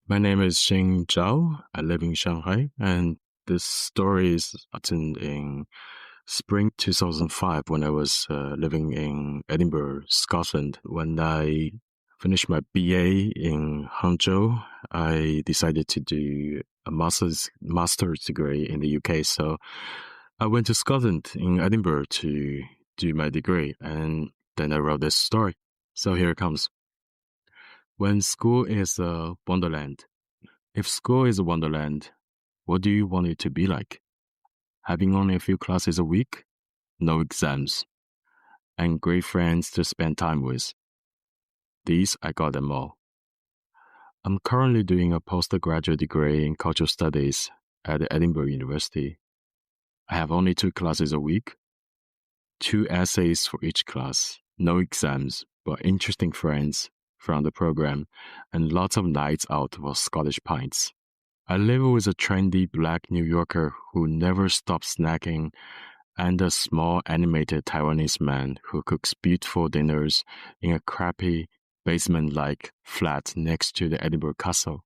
My name is Xing Zhao. I live in Shanghai, and this story is written in spring 2005 when I was living in Edinburgh, Scotland. When I finished my BA in Hangzhou, I decided to do a master's degree in the UK. So I went to Scotland in Edinburgh to do my degree, and then I wrote this story. So here it comes. When school is a wonderland. If school is a wonderland, what do you want it to be like? Having only a few classes a week, no exams, and great friends to spend time with. These, I got them all. I'm currently doing a postgraduate degree in cultural studies at Edinburgh University. I have only 2 classes a week, 2 essays for each class, no exams, but interesting friends from the program, and lots of nights out for Scottish pints. I live with a trendy black New Yorker who never stops snacking and a small animated Taiwanese man who cooks beautiful dinners in a crappy basement-like flat next to the Edinburgh Castle.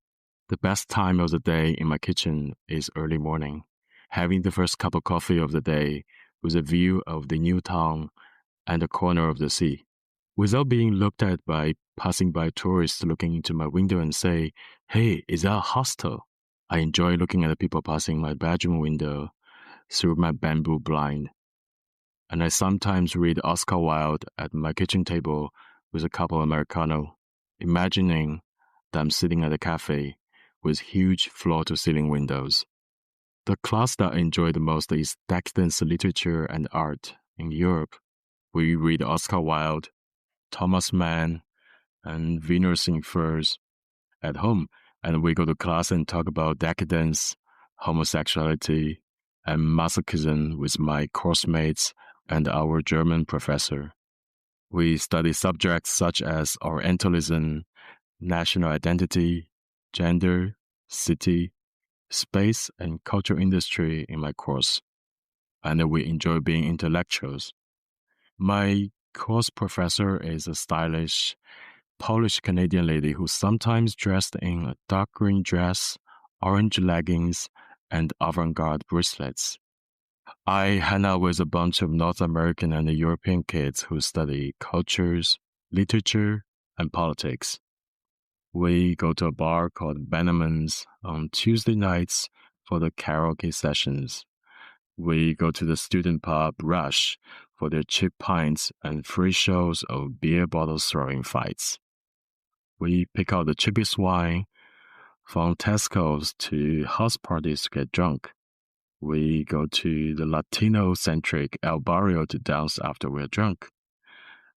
The best time of the day in my kitchen is early morning, having the first cup of coffee of the day with a view of the new town and a corner of the sea. Without being looked at by passing by tourists looking into my window and say, "Hey, is that a hostel?" I enjoy looking at the people passing my bedroom window through my bamboo blind. And I sometimes read Oscar Wilde at my kitchen table with a cup of Americano, imagining that I'm sitting at a cafe with huge floor-to-ceiling windows. The class that I enjoy the most is decadence literature and art in Europe. We read Oscar Wilde, Thomas Mann, and Venus in Furs at home, and we go to class and talk about decadence, homosexuality, and masochism with my course mates and our German professor. We study subjects such as Orientalism, national identity, gender, city, space, and culture industry in my course, and we enjoy being intellectuals. My course professor is a stylish Polish-Canadian lady who's sometimes dressed in a dark green dress, orange leggings, and avant-garde bracelets. I hang out with a bunch of North American and European kids who study cultures, literature, and politics. We go to a bar called Benneman's on Tuesday nights for the karaoke sessions. We go to the student pub Rush for their cheap pints and free shows of beer bottle throwing fights. We pick out the cheapest wine, from Tesco's to house parties to get drunk. We go to the Latino-centric El Barrio to dance after we're drunk.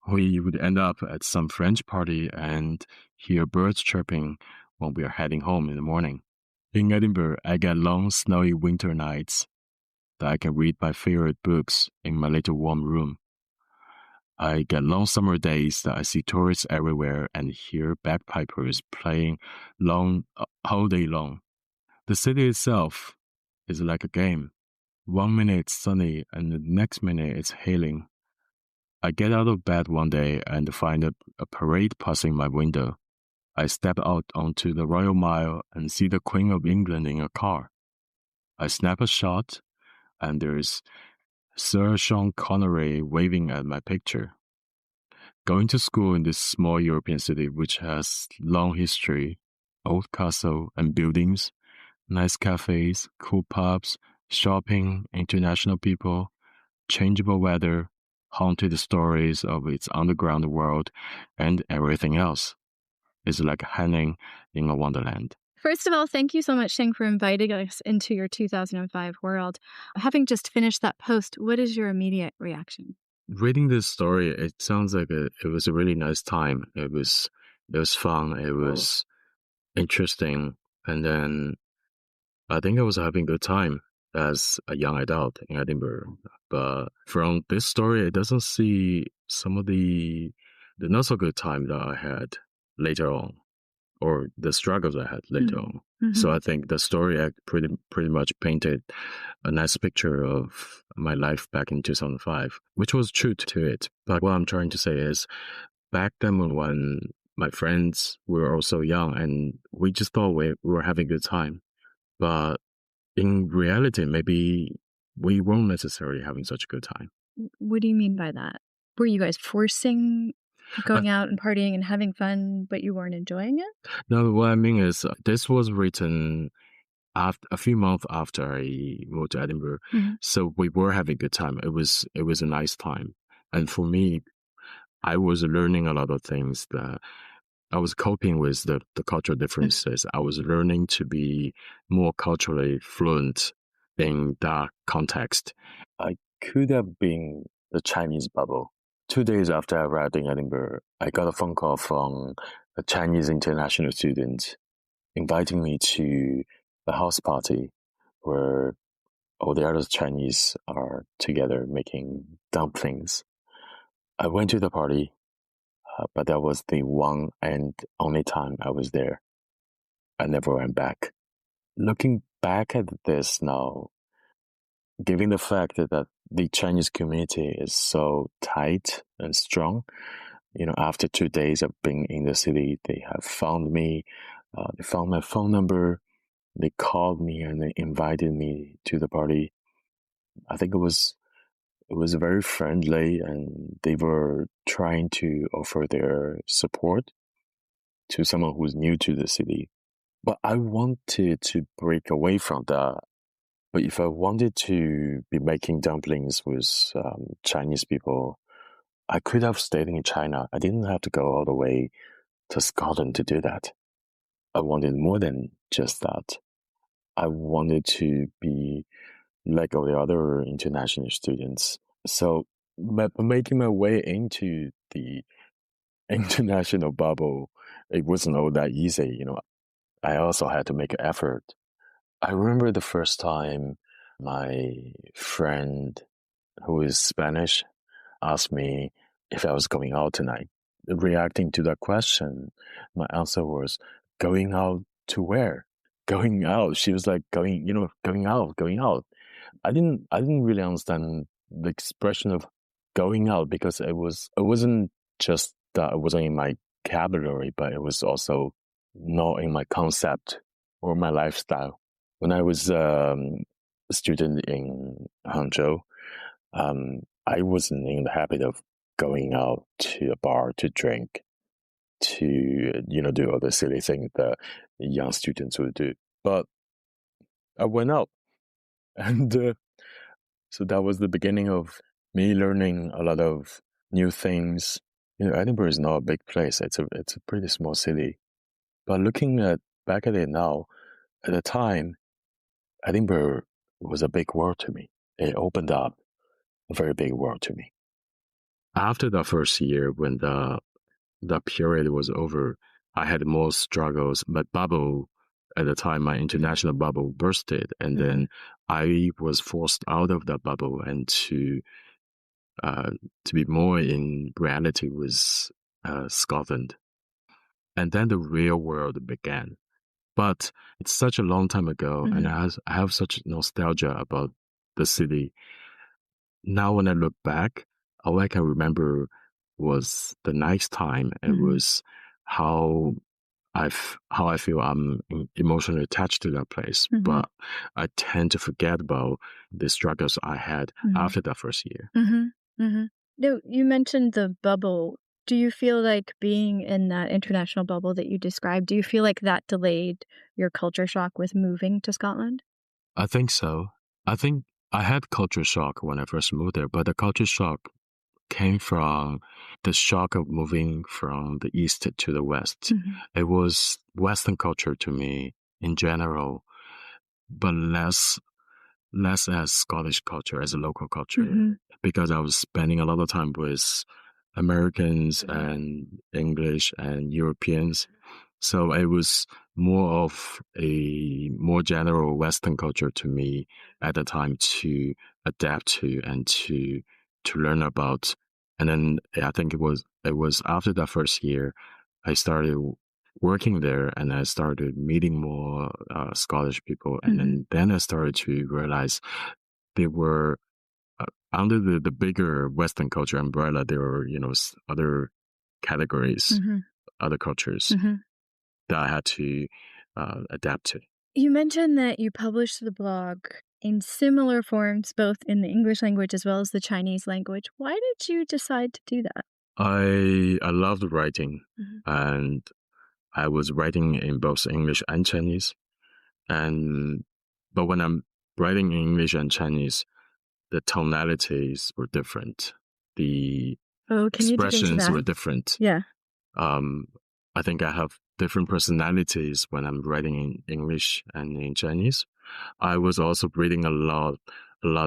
We would end up at some French party and hear birds chirping when we are heading home in the morning. In Edinburgh, I get long, snowy winter nights that I can read my favorite books in my little warm room. I get long summer days that I see tourists everywhere and hear bagpipers playing all day long. The city itself is like a game. 1 minute it's sunny and the next minute it's hailing. I get out of bed one day and find a parade passing my window. I step out onto the Royal Mile and see the Queen of England in a car. I snap a shot and there's Sir Sean Connery waving at my picture. Going to school in this small European city which has long history, old castle and buildings, nice cafes, cool pubs, shopping, international people, changeable weather, haunted stories of its underground world, and everything else. It's like hanging in a wonderland. First of all, thank you so much, Sheng, for inviting us into your 2005 world. Having just finished that post, what is your immediate reaction? Reading this story, it sounds like it was a really nice time. It was fun. It was interesting. And then I think I was having a good time as a young adult in Edinburgh. But from this story, it doesn't see some of the not so good time that I had later on, or the struggles I had later on. Mm-hmm. So I think the story pretty much painted a nice picture of my life back in 2005, which was true to it. But what I'm trying to say is, back then when my friends were also young, and we just thought we were having a good time. But in reality, maybe we weren't necessarily having such a good time. What do you mean by that? Were you guys forcing I, going out and partying and having fun, but you weren't enjoying it? no, what I mean is this was written after a few months after I moved to Edinburgh, Mhm. so we were having a good time. It was a nice time, and for me, I was learning a lot of things that I was coping with the cultural differences. I was learning to be more culturally fluent in that context. I could have been the Chinese bubble. 2 days after I arrived in Edinburgh, I got a phone call from a Chinese international student inviting me to a house party where all the other Chinese are together making dumplings. I went to the party, but that was the one and only time I was there. I never went back. Looking back at this now, given the fact that the Chinese community is so tight and strong, after 2 days of being in the city, they have found me, they found my phone number, they called me and they invited me to the party. I think it was very friendly, and they were trying to offer their support to someone who's new to the city. But I wanted to break away from that. But if I wanted to be making dumplings with Chinese people, I could have stayed in China. I didn't have to go all the way to Scotland to do that. I wanted more than just that. I wanted to be like all the other international students. So making my way into the international bubble, it wasn't all that easy. I also had to make an effort. I remember the first time my friend who is Spanish asked me if I was going out tonight. Reacting to that question, my answer was, going out to where? Going out. She was like, going out, going out. I didn't really understand the expression of going out, because it wasn't just that it wasn't in my vocabulary, but it was also not in my concept or my lifestyle. When I was a student in Hangzhou, I wasn't in the habit of going out to a bar to drink, to do all the silly things that young students would do. But I went out, and so that was the beginning of me learning a lot of new things. Edinburgh is not a big place. It's a pretty small city. But looking back at it now, at the time, Edinburgh was a big world to me. It opened up a very big world to me. After the first year, when the period was over, I had more struggles. My bubble at the time, my international bubble bursted, and then I was forced out of that bubble and to be more in reality with Scotland. And then the real world began. But it's such a long time ago, and I have such nostalgia about the city. Now, when I look back, all I can remember was the nice time, and was how how I feel I'm emotionally attached to that place. But I tend to forget about the struggles I had after that first year. No, you mentioned the bubble. Do you feel like being in that international bubble that you described, do you feel like that delayed your culture shock with moving to Scotland? I think so. I think I had culture shock when I first moved there, but the culture shock came from the shock of moving from the east to the west. It was Western culture to me in general, but less as Scottish culture, as a local culture, because I was spending a lot of time with Americans and English and Europeans. So it was more of a more general Western culture to me at the time to adapt to and to learn about. And then I think it was after that first year, I started working there, and I started meeting more Scottish people, and then I started to realize they were under the bigger Western culture umbrella. There were other categories other cultures that I had to adapt to. You mentioned that you published the blog in similar forms, both in the English language as well as the Chinese language. Why did you decide to do that? I loved writing, and I was writing in both English and Chinese. But when I'm writing in English and Chinese, the tonalities were different. The Can you dig into expressions that? were different. Yeah. I think I have different personalities when I'm writing in English and in Chinese. I was also reading a lot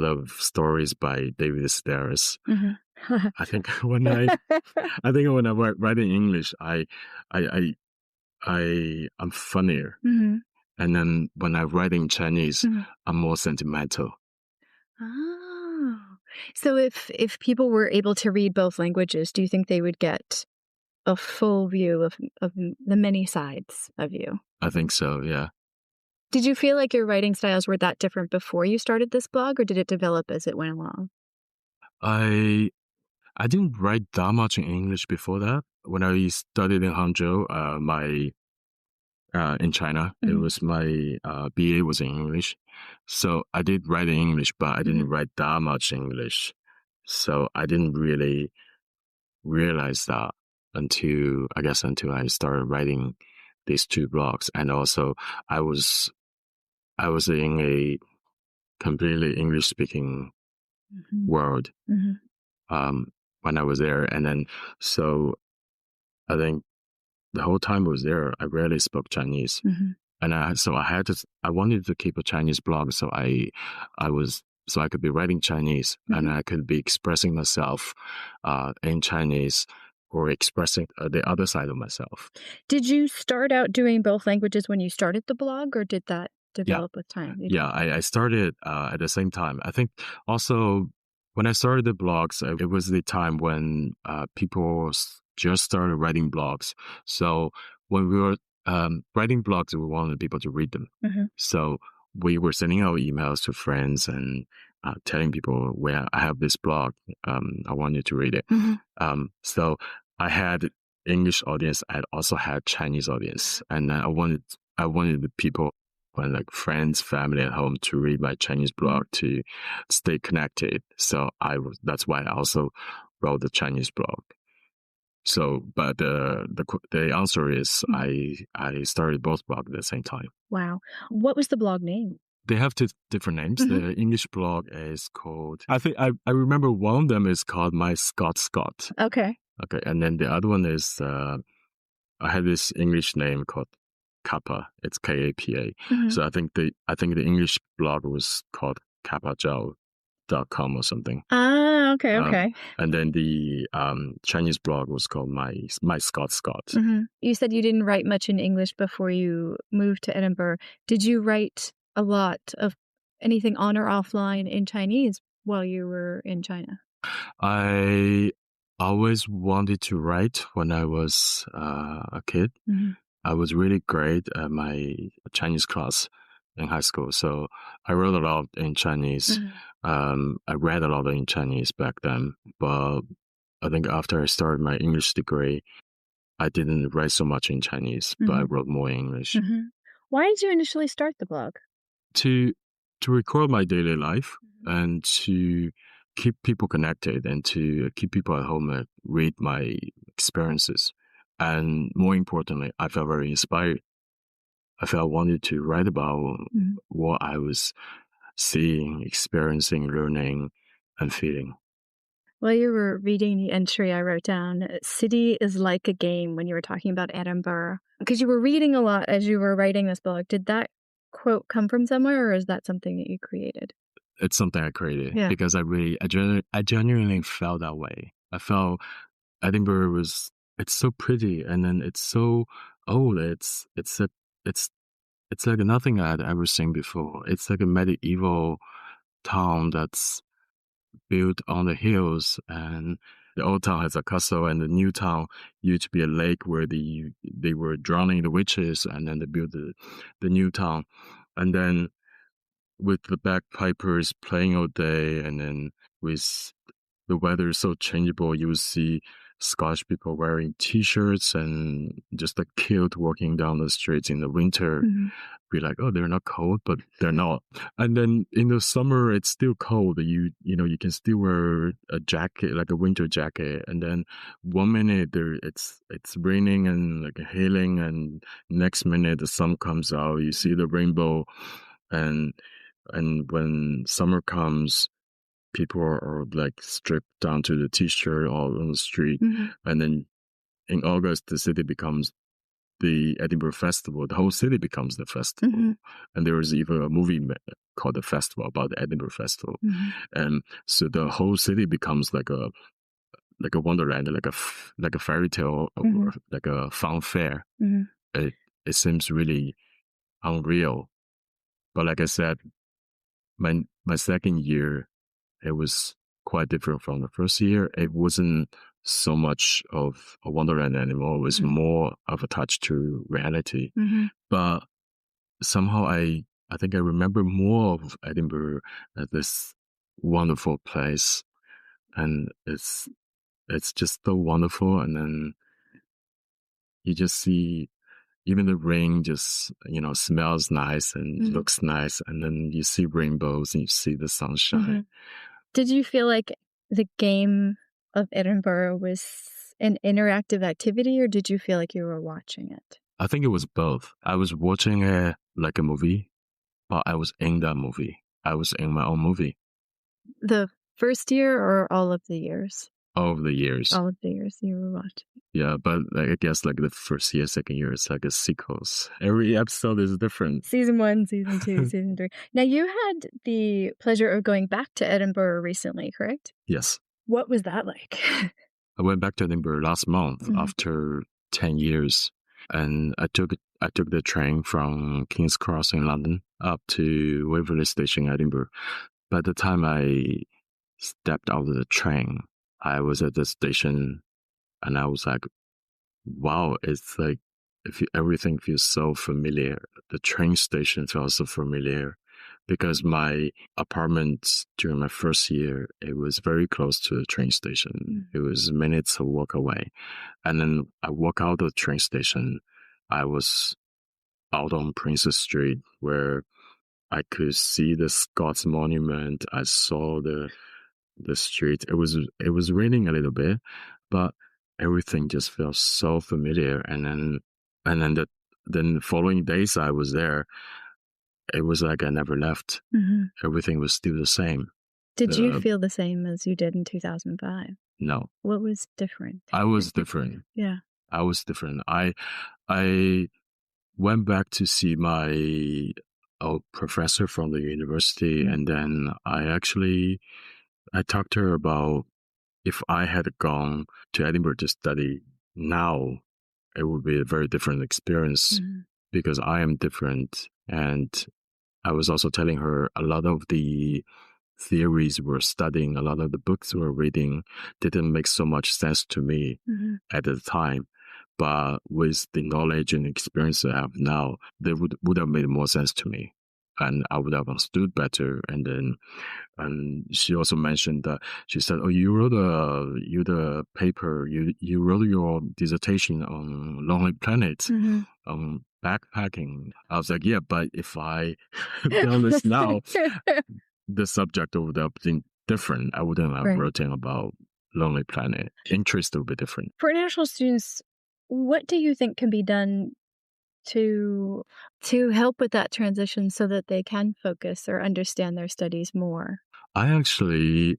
of stories by David Sedaris. I think when I write in English, I'm funnier. And then when I write in Chinese, I'm more sentimental. Oh. So if people were able to read both languages, do you think they would get a full view of the many sides of you? I think so, yeah. Did you feel like your writing styles were that different before you started this blog, or did it develop as it went along? I didn't write that much in English before that. When I studied in Hangzhou, in China, it was my BA was in English. So I did write in English, but I didn't write that much English. So I didn't really realize that until I started writing these two blogs. And also I was in a completely English speaking world when I was there. And then so I think the whole time I was there, I rarely spoke Chinese. And I wanted to keep a Chinese blog, so I could be writing Chinese and I could be expressing myself in Chinese or expressing the other side of myself. Did you start out doing both languages when you started the blog, or did that develop with time? Yeah, I started at the same time. I think also when I started the blogs, it was the time when people just started writing blogs. So when we were writing blogs, we wanted people to read them. So we were sending out emails to friends and telling people, "Well, I have this blog. I want you to read it." So I had English audience. I also had Chinese audience, and I wanted the people, when like friends, family at home, to read my Chinese blog to stay connected. So that's why I also wrote the Chinese blog. So, but the answer is I started both blogs at the same time. Wow. What was the blog name? They have two different names. The English blog is called, I think I remember one of them is called My Scott. Okay. Okay. And then the other one is, I had this English name called Kapa. It's Kapa. So I think the English blog was called kapazhou.com or something. Ah, okay. And then the Chinese blog was called My Scott. You said you didn't write much in English before you moved to Edinburgh. Did you write a lot of anything on or offline in Chinese while you were in China? I always wanted to write when I was a kid. I was really great at my Chinese class in high school. So I wrote a lot in Chinese. I read a lot in Chinese back then. But I think after I started my English degree, I didn't write so much in Chinese, but I wrote more in English. Why did you initially start the blog? To record my daily life and to keep people connected and to keep people at home and read my experiences. And more importantly, I felt very inspired. I felt I wanted to write about what I was seeing, experiencing, learning, and feeling. While you were reading the entry I wrote down, "City is like a game," when you were talking about Edinburgh. Because you were reading a lot as you were writing this blog. Did that quote come from somewhere, or is that something that you created? It's something I created because I genuinely felt that way. I felt Edinburgh it's so pretty, and then it's so old. It's like nothing I'd ever seen before. It's like a medieval town that's built on the hills, and the old town has a castle, and the new town used to be a lake where they were drowning the witches, and then they built the new town. And then with the bagpipers playing all day, and then with the weather so changeable, you will see Scottish people wearing T-shirts and just a kilt walking down the streets in the winter. Mhm. Be like, oh, they're not cold, but they're not. And then in the summer, it's still cold. You can still wear a jacket, like a winter jacket. And then 1 minute it's raining and like hailing, and next minute the sun comes out. You see the rainbow, and when summer comes, people are like stripped down to the t-shirt all on the street. Mm-hmm. And then in August, the city becomes the Edinburgh Festival. The whole city becomes the festival. Mm-hmm. And there was even a movie called The Festival, about the Edinburgh Festival. Mm-hmm. And so the whole city becomes like a wonderland, like a fairy tale, Mm-hmm. or like a fun fair. Mm-hmm. It seems really unreal. But like I said, my second year, it was quite different from the first year. It wasn't so much of a wonderland anymore. It was Mm-hmm. more of a touch to reality. Mm-hmm. But somehow I think I remember more of Edinburgh as this wonderful place. And it's just so wonderful. And then you just see even the rain just, smells nice and Mm-hmm. looks nice. And then you see rainbows and you see the sunshine. Mm-hmm. Did you feel like the game of Edinburgh was an interactive activity, or did you feel like you were watching it? I think it was both. I was watching it like a movie, but I was in that movie. I was in my own movie. The first year or all of the years? All of the years. All of the years you were watching. Yeah, but I guess like the first year, second year, it's like a sequels. Every episode is different. Season 1, Season 2, Season 3. Now, you had the pleasure of going back to Edinburgh recently, correct? Yes. What was that like? I went back to Edinburgh last month after 10 years. And I took the train from King's Cross in London up to Waverley Station, Edinburgh. By the time I stepped out of the train, I was at the station and I was like, wow, it's like everything feels so familiar. The train station feels so familiar because my apartment during my first year, it was very close to the train station. It was minutes of walk away. And then I walk out of the train station. I was out on Princess Street where I could see the Scots Monument. I saw the street. It was raining a little bit, but everything just felt so familiar. And then the following days I was there, it was like I never left. Mm-hmm. Everything was still the same. Did you feel the same as you did in 2005? No. What was different? I was different. Yeah. I was different. I went back to see my old professor from the university, and then I talked to her about if I had gone to Edinburgh to study now, it would be a very different experience because I am different. And I was also telling her a lot of the theories we're studying, a lot of the books we're reading didn't make so much sense to me at the time. But with the knowledge and experience I have now, they would have made more sense to me. And I would have understood better. And she also mentioned that she said, "Oh, you wrote a paper. You wrote your dissertation on Lonely Planet, on backpacking." I was like, "Yeah, but if I done this now, the subject would have been different. I wouldn't have written about Lonely Planet. Interest would be different." For international students, what do you think can be done to help with that transition so that they can focus or understand their studies more? I actually,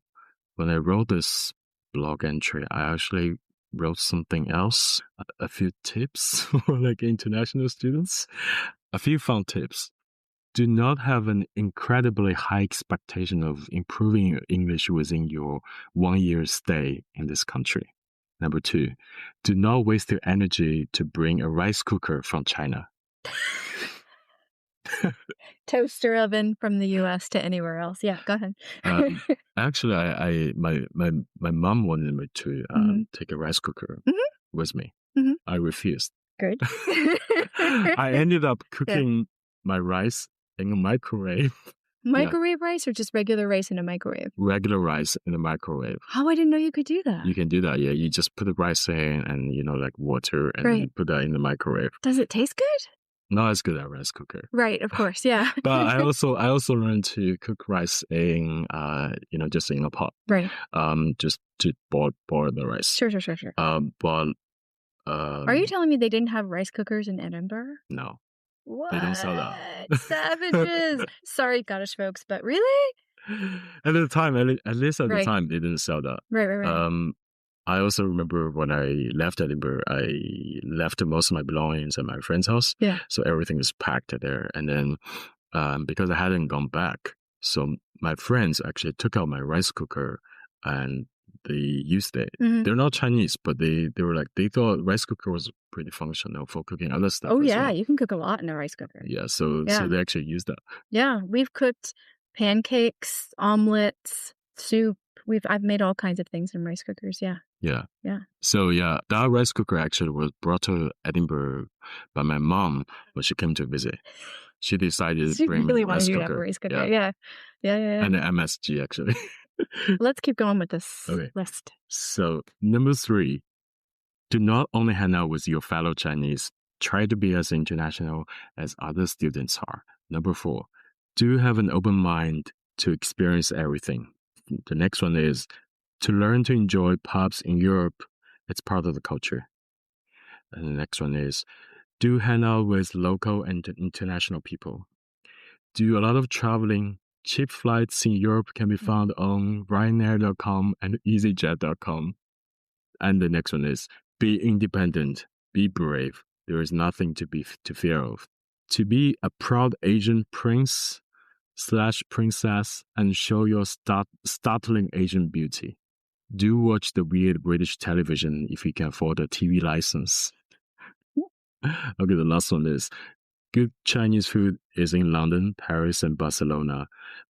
when I wrote this blog entry, I actually wrote something else, a few tips for like international students, a few fun tips. Do not have an incredibly high expectation of improving your English within your 1 year stay in this country. Number 2, do not waste your energy to bring a rice cooker from China. Toaster oven from the US to anywhere else. Yeah, go ahead. Actually, my mom wanted me to take a rice cooker with me. I refused. Good. I ended up cooking my rice in a microwave Microwave rice or just regular rice in a microwave? Regular rice in the microwave. Oh, I didn't know you could do that. You can do that, yeah. You just put the rice in and, like water and put that in the microwave. Does it taste good? Not as good as rice cooker. Right, of course, yeah. But I also learned to cook rice in, just in a pot. Right. Just to boil the rice. Sure. But... Are you telling me they didn't have rice cookers in Edinburgh? No. What? They don't sell that. Savages! Sorry, Scottish folks, but really? At the time, at least at the time, they didn't sell that. Right. I also remember when I left Edinburgh, I left most of my belongings at my friend's house. Yeah. So everything was packed there. And then because I hadn't gone back, so my friends actually took out my rice cooker and they used it. Mm-hmm. They're not Chinese, but they were like, they thought rice cooker was pretty functional for cooking other stuff. Oh, yeah. You can cook a lot in a rice cooker. Yeah. So they actually used that. Yeah. We've cooked pancakes, omelets, soup. I've made all kinds of things in rice cookers. Yeah. So that rice cooker actually was brought to Edinburgh by my mom when she came to visit. She decided to bring really rice wanted cooker. To have a rice cooker. Yeah. And an MSG actually. Let's keep going with this list. So 3, do not only hang out with your fellow Chinese, try to be as international as other students are. 4, do have an open mind to experience everything. The next one is to learn to enjoy pubs in Europe. It's part of the culture. And the next one is do hang out with local and international people. Do a lot of traveling. Cheap flights in Europe can be found on Ryanair.com and EasyJet.com. And the next one is be independent, be brave. There is nothing to fear of. To be a proud Asian prince/princess and show your startling Asian beauty. Do watch the weird British television if you can afford a TV license. Okay, the last one is good Chinese food is in London, Paris, and Barcelona,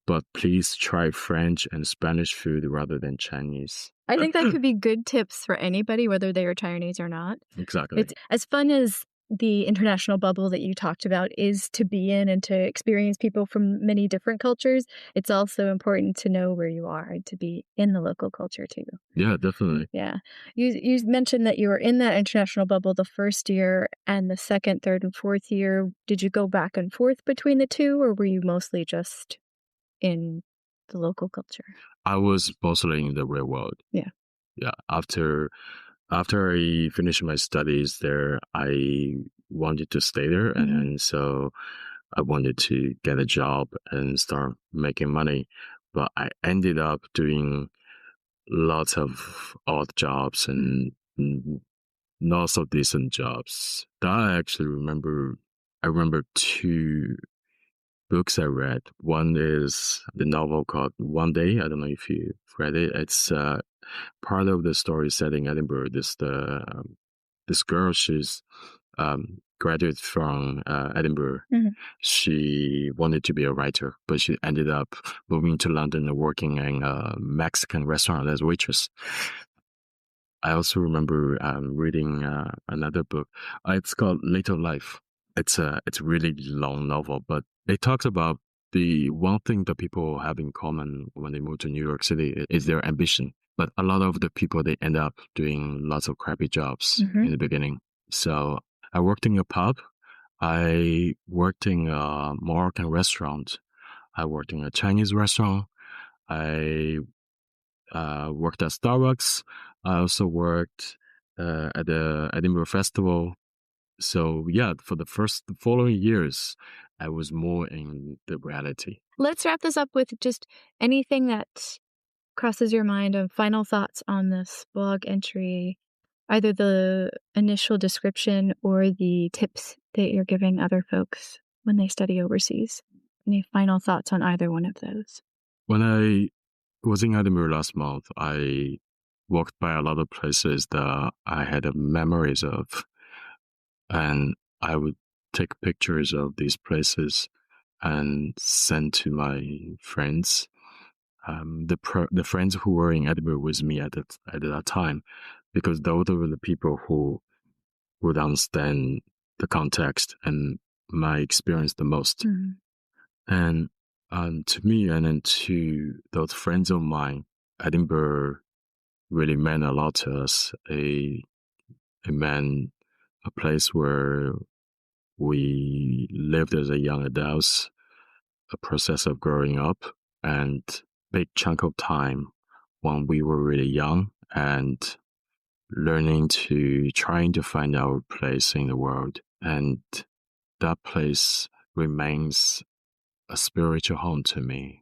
but please try French and Spanish food rather than Chinese. I think that could be good tips for anybody, whether they are Chinese or not. Exactly. It's as fun as the international bubble that you talked about is to be in and to experience people from many different cultures. It's also important to know where you are, to be in the local culture too. Yeah, definitely. Yeah. You mentioned that you were in that international bubble the first year and the second, third, and fourth year. Did you go back and forth between the two, or were you mostly just in the local culture? I was mostly in the real world. Yeah. After I finished my studies there, I wanted to stay there. Mm-hmm. And so I wanted to get a job and start making money. But I ended up doing lots of odd jobs and not so decent jobs. That I actually remember. I remember 2 books I read. One is the novel called One Day. I don't know if you've read it. It's part of the story set in Edinburgh. This girl, she's graduated from Edinburgh. Mm-hmm. She wanted to be a writer, but she ended up moving to London and working in a Mexican restaurant as a waitress. I also remember reading another book. It's called Later Life. It's a really long novel, but it talks about the one thing that people have in common when they move to New York City is their ambition. But a lot of the people, they end up doing lots of crappy jobs in the beginning. So I worked in a pub. I worked in a Moroccan restaurant. I worked in a Chinese restaurant. I worked at Starbucks. I also worked at the Edinburgh Festival. So for the following years, I was more in the reality. Let's wrap this up with just anything that crosses your mind of final thoughts on this blog entry, either the initial description or the tips that you're giving other folks when they study overseas. Any final thoughts on either one of those? When I was in Edinburgh last month, I walked by a lot of places that I had memories of. And I would take pictures of these places and send to my friends. The friends who were in Edinburgh with me at that time, because those were the people who would understand the context and my experience the most. Mm-hmm. And To me and then to those friends of mine, Edinburgh really meant a lot to us. It meant a place where we lived as a young adults, a process of growing up, and big chunk of time when we were really young and trying to find our place in the world. And that place remains a spiritual home to me.